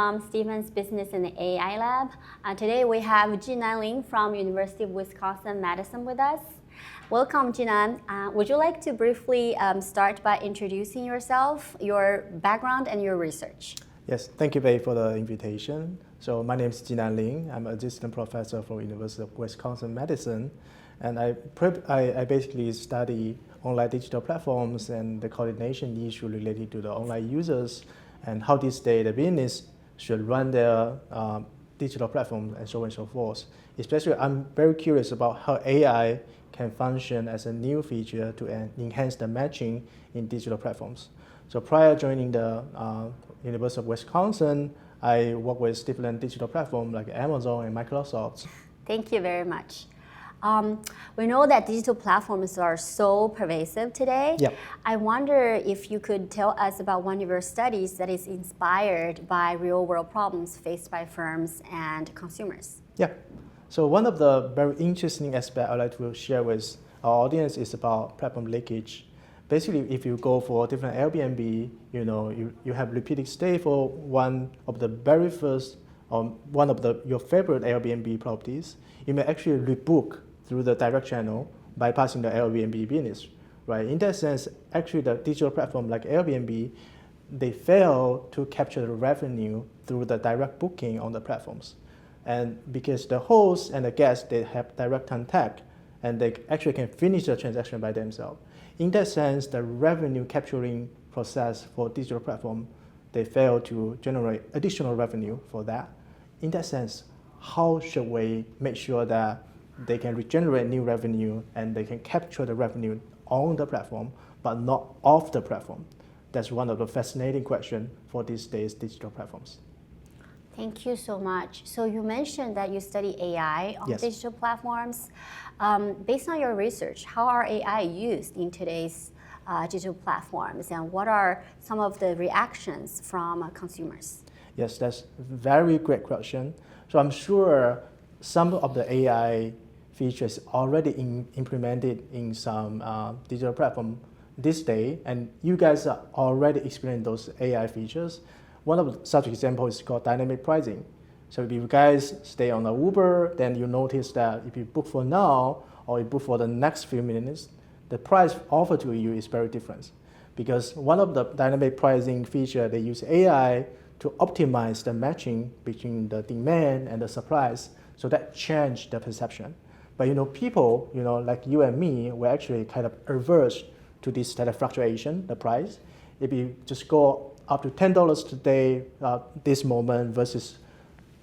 from Stephen's Business and AI Lab. Today we have Jinan Lin from University of Wisconsin-Madison with us. Welcome, Jinan. Would you like to briefly start by introducing yourself, your background, and your research? Yes, thank you, Bei, for the invitation. So my name is Jinan Lin. I'm an assistant professor from University of Wisconsin-Madison. And I basically study online digital platforms and the coordination issue related to the online users and how this day the business should run their digital platform and so on and so forth. Especially, I'm very curious about how AI can function as a new feature to enhance the matching in digital platforms. So prior joining the University of Wisconsin, I worked with different digital platforms like Amazon and Microsoft. Thank you very much. We know that digital platforms are so pervasive today. Yep. I wonder if you could tell us about one of your studies that is inspired by real-world problems faced by firms and consumers. Yeah. So one of the very interesting aspects I'd like to share with our audience is about platform leakage. Basically, if you go for different Airbnb, you have repeated stay for one of the very first or one of your favorite Airbnb properties, you may actually rebook through the direct channel bypassing the Airbnb business, right? In that sense, actually the digital platform like Airbnb, they fail to capture the revenue through the direct booking on the platforms. And because the host and the guest, they have direct contact and they actually can finish the transaction by themselves. In that sense, the revenue capturing process for digital platform, they fail to generate additional revenue for that. In that sense, how should we make sure that they can regenerate new revenue and they can capture the revenue on the platform, but not off the platform? That's one of the fascinating questions for these days digital platforms. Thank you so much. So you mentioned that you study AI on Yes. digital platforms. Based on your research, how are AI used in today's digital platforms, and what are some of the reactions from consumers? Yes, that's a very great question. So I'm sure some of the AI features already implemented in some digital platform this day, and you guys are already experiencing those AI features. One of such examples is called dynamic pricing. So if you guys stay on an Uber, then you notice that if you book for now or you book for the next few minutes, the price offered to you is very different. Because one of the dynamic pricing feature, they use AI to optimize the matching between the demand and the supplies, so that changed the perception. But people, like you and me, we're actually kind of averse to this kind of fluctuation, the price. If you just go up to $10 today, this moment versus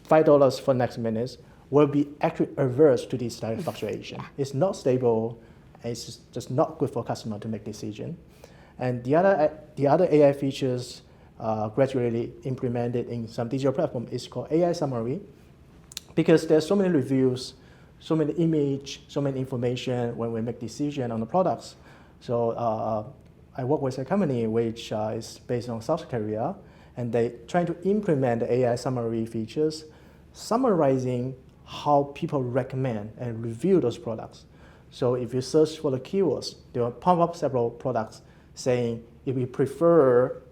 $5 for next minute, we'll be actually averse to this kind of fluctuation. It's not stable, and it's just not good for customer to make decision. And the other AI features gradually implemented in some digital platform is called AI summary, because there's so many reviews, so many image, so many information when we make decision on the products. So I work with a company which is based on South Korea, and they trying to implement the AI summary features, summarizing how people recommend and review those products. So if you search for the keywords, they will pop up several products saying, if you prefer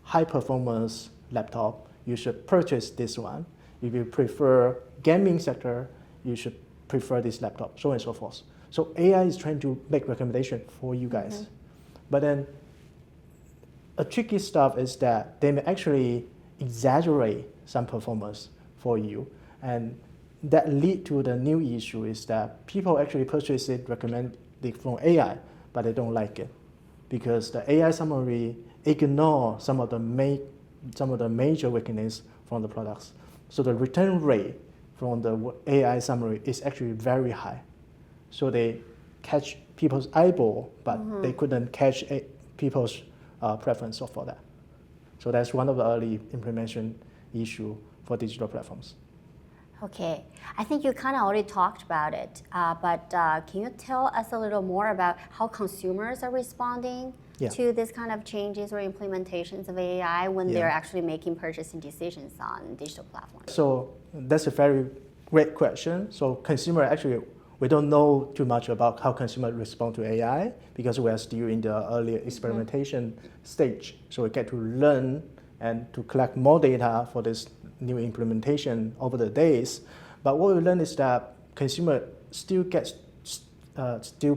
high performance laptop, you should purchase this one. If you prefer gaming sector, you should prefer this laptop, so on and so forth. So AI is trying to make recommendation for you guys. Mm-hmm. But then a tricky stuff is that they may actually exaggerate some performance for you. And that lead to the new issue is that people actually purchase it recommended from AI, but they don't like it because the AI summary ignore some of the major weaknesses from the products. So the return rate from the AI summary is actually very high. So they catch people's eyeball, but they couldn't catch people's preference for that. So that's one of the early implementation issue for digital platforms. Okay, I think you kind of already talked about it, but can you tell us a little more about how consumers are responding to this kind of changes or implementations of AI when they're actually making purchasing decisions on digital platforms? So that's a very great question. So consumer actually, we don't know too much about how consumers respond to AI because we are still in the early experimentation stage. So we get to learn and to collect more data for this new implementation over the days. But what we learned is that consumer still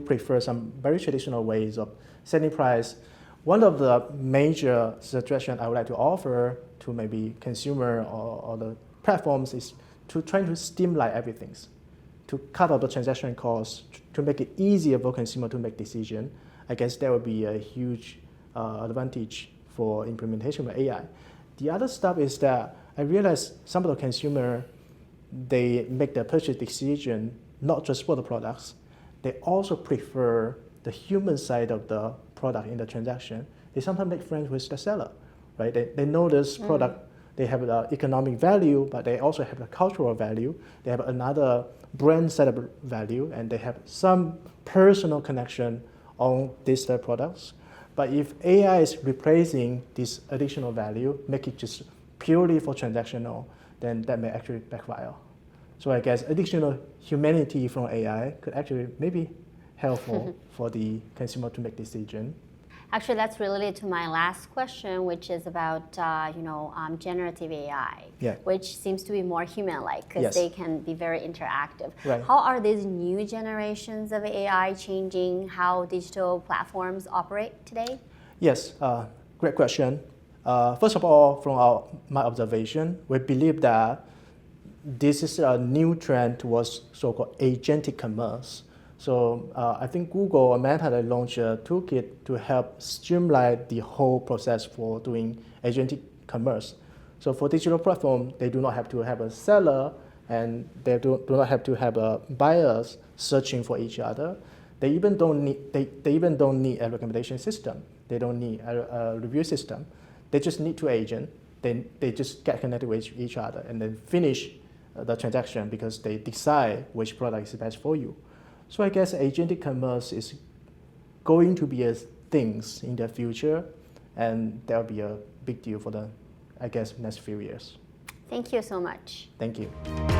prefer some very traditional ways of setting price. One of the major suggestions I would like to offer to maybe consumer or the platforms is to try to stimulate everything, to cut out the transaction costs, to make it easier for consumer to make decision. I guess that would be a huge advantage for implementation of AI. The other stuff is that I realized some of the consumer, they make their purchase decision not just for the products, they also prefer the human side of the product in the transaction. They sometimes make friends with the seller, right? They know this product, they have the economic value, but they also have the cultural value. They have another brand set of value, and they have some personal connection on these products. But if AI is replacing this additional value, make it just purely for transactional, then that may actually backfire. So I guess additional humanity from AI could actually maybe helpful for the consumer to make decision. Actually, that's related to my last question, which is about generative AI, which seems to be more human-like because they can be very interactive. Right. How are these new generations of AI changing how digital platforms operate today? Yes, great question. First of all, from my observation, we believe that this is a new trend towards so-called agentic commerce. So I think Google or Meta, they launched a toolkit to help streamline the whole process for doing agentic commerce. So for digital platform, they do not have to have a seller, and they do not have to have buyers searching for each other. They even don't need a recommendation system. They don't need a review system. They just need two agents. They just get connected with each other and then finish the transaction because they decide which product is best for you. So I guess agentic commerce is going to be a thing in the future, and that will be a big deal for the, I guess, next few years. Thank you so much. Thank you.